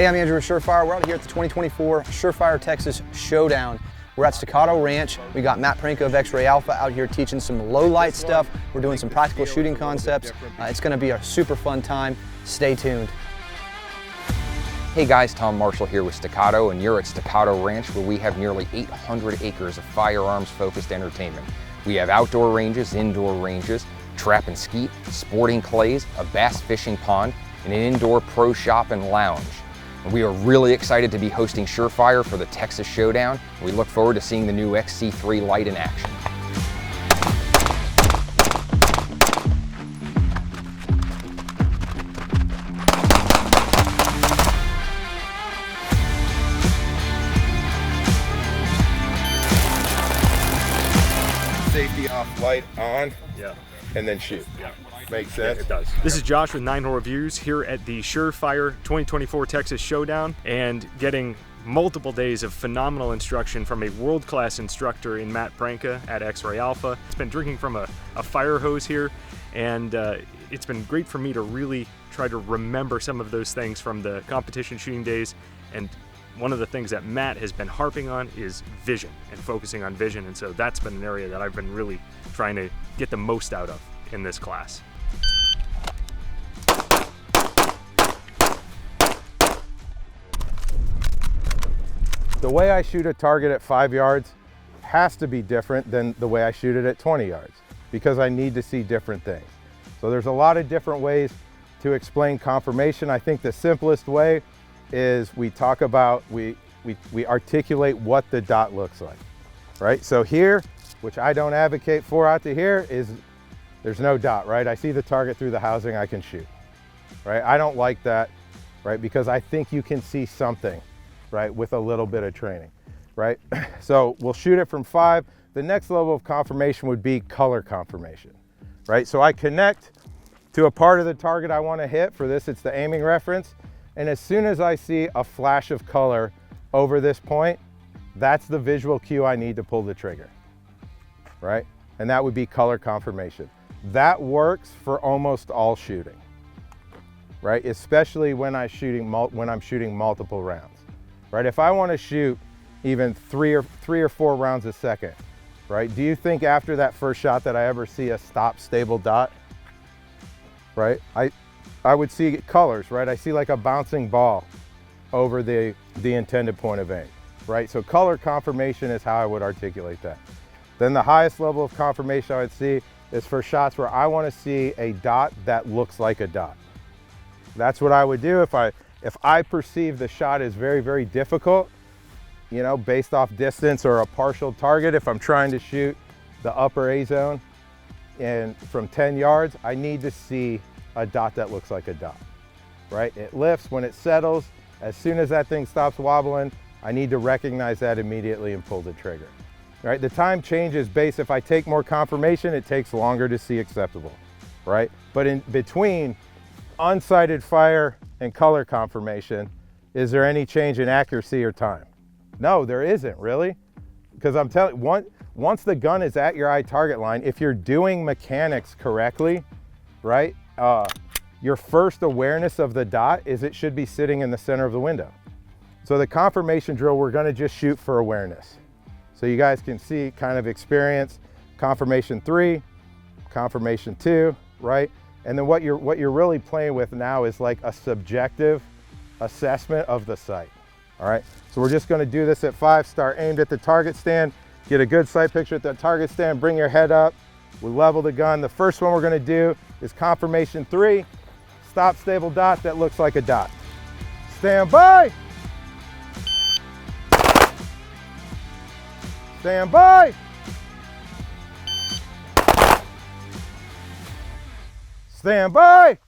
Hey, I'm Andrew with SureFire. We're out here at the 2024 SureFire Texas Showdown. We're at Staccato Ranch. We got Pranka of Xray Alpha out here teaching some low light stuff. We're doing some practical shooting concepts. It's gonna be a super fun time. Stay tuned. Hey guys, Tom Marshall here with Staccato, and you're at Staccato Ranch, where we have nearly 800 acres of firearms-focused entertainment. We have outdoor ranges, indoor ranges, trap and skeet, sporting clays, a bass fishing pond, and an indoor pro shop and lounge. And we are really excited to be hosting SureFire for the Texas Showdown. We look forward to seeing the new XC3 light in action. Safety off, light on, yeah, and then shoot. Yeah. Makes sense? It does. This is Josh with 9 Reviews here at the SureFire 2024 Texas Showdown, and getting multiple days of phenomenal instruction from a world-class instructor in Pranka at Xray Alpha. It's been drinking from a fire hose here, and it's been great for me to really try to remember some of those things from the competition shooting days. And one of the things that Matt has been harping on is vision and focusing on vision, and so that's been an area that I've been really trying to get the most out of in this class. The way I shoot a target at 5 yards has to be different than the way I shoot it at 20 yards because I need to see different things. So there's a lot of different ways to explain confirmation. I think the simplest way is we talk about, we articulate what the dot looks like, right? So here, which I don't advocate for out to here, is there's no dot, right? I see the target through the housing, I can shoot, right? I don't like that, right? Because I think you can see something, right, with a little bit of training, right? So we'll shoot it from 5. The next level of confirmation would be color confirmation, right? So I connect to a part of the target I want to hit. For this, it's the aiming reference. And as soon as I see a flash of color over this point, that's the visual cue I need to pull the trigger, right? And that would be color confirmation. That works for almost all shooting, right? Especially when I'm shooting multiple rounds. Right, if I want to shoot even three or four rounds a second, right? Do you think after that first shot that I ever see a stop stable dot? Right, I would see colors, right? I see like a bouncing ball over the intended point of aim, right? So color confirmation is how I would articulate that. Then the highest level of confirmation I would see is for shots where I want to see a dot that looks like a dot. That's what I would do if I perceive the shot is very, very difficult, you know, based off distance or a partial target. If I'm trying to shoot the upper A zone and from 10 yards, I need to see a dot that looks like a dot, right? It lifts when it settles. As soon as that thing stops wobbling, I need to recognize that immediately and pull the trigger, right? The time changes based, if I take more confirmation, it takes longer to see acceptable, right? But in between unsighted fire and color confirmation, is there any change in accuracy or time? No, there isn't really. Because I'm telling you, once the gun is at your eye target line, if you're doing mechanics correctly, right, your first awareness of the dot is it should be sitting in the center of the window. So the confirmation drill, we're gonna just shoot for awareness. So you guys can see, kind of experience confirmation 3, confirmation 2, right? And then what you're really playing with now is like a subjective assessment of the sight. All right, so we're just going to do this at 5. Start aimed at the target stand, get a good sight picture at the target stand, bring your head up, we level the gun. The first one we're going to do is confirmation 3, stop stable dot that looks like a dot. Stand by. Stand by. Stand by.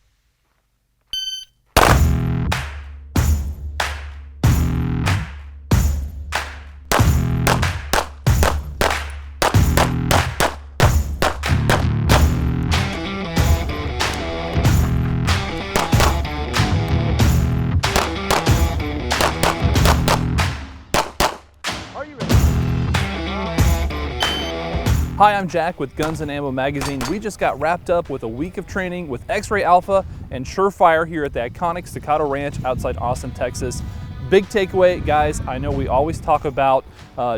Hi, I'm Jack with Guns and Ammo Magazine. We just got wrapped up with a week of training with Xray Alpha and SureFire here at the iconic Staccato Ranch outside Austin, Texas. Big takeaway, guys, I know we always talk about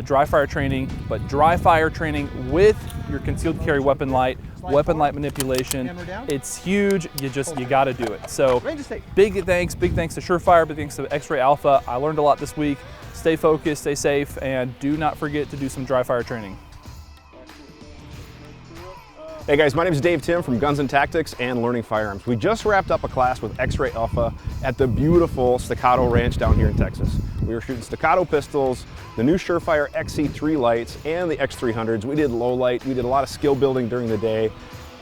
dry fire training, but dry fire training with your concealed carry weapon light manipulation, it's huge. You gotta do it. So big thanks to SureFire, big thanks to Xray Alpha. I learned a lot this week. Stay focused, stay safe, and do not forget to do some dry fire training. Hey guys, my name is Dave Tim from Guns and Tactics and Learning Firearms. We just wrapped up a class with Xray Alpha at the beautiful Staccato Ranch down here in Texas. We were shooting Staccato pistols, the new SureFire XC3 lights, and the X300s. We did low light, we did a lot of skill building during the day,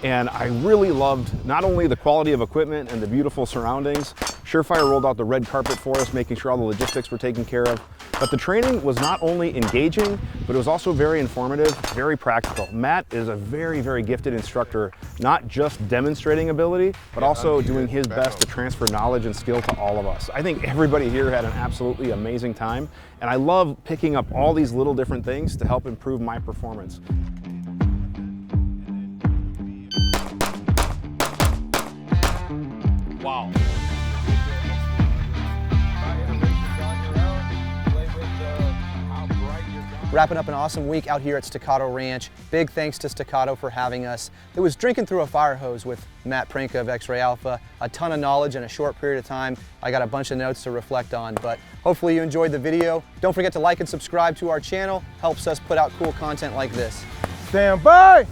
and I really loved not only the quality of equipment and the beautiful surroundings. SureFire rolled out the red carpet for us, making sure all the logistics were taken care of. But the training was not only engaging, but it was also very informative, very practical. Matt is a very, very gifted instructor, not just demonstrating ability, but also doing his best to transfer knowledge and skill to all of us. I think everybody here had an absolutely amazing time, and I love picking up all these little different things to help improve my performance. Wow. Wrapping up an awesome week out here at Staccato Ranch. Big thanks to Staccato for having us. It was drinking through a fire hose with Matt Pranka of Xray Alpha. A ton of knowledge in a short period of time. I got a bunch of notes to reflect on, but hopefully you enjoyed the video. Don't forget to like and subscribe to our channel. Helps us put out cool content like this. Stand by!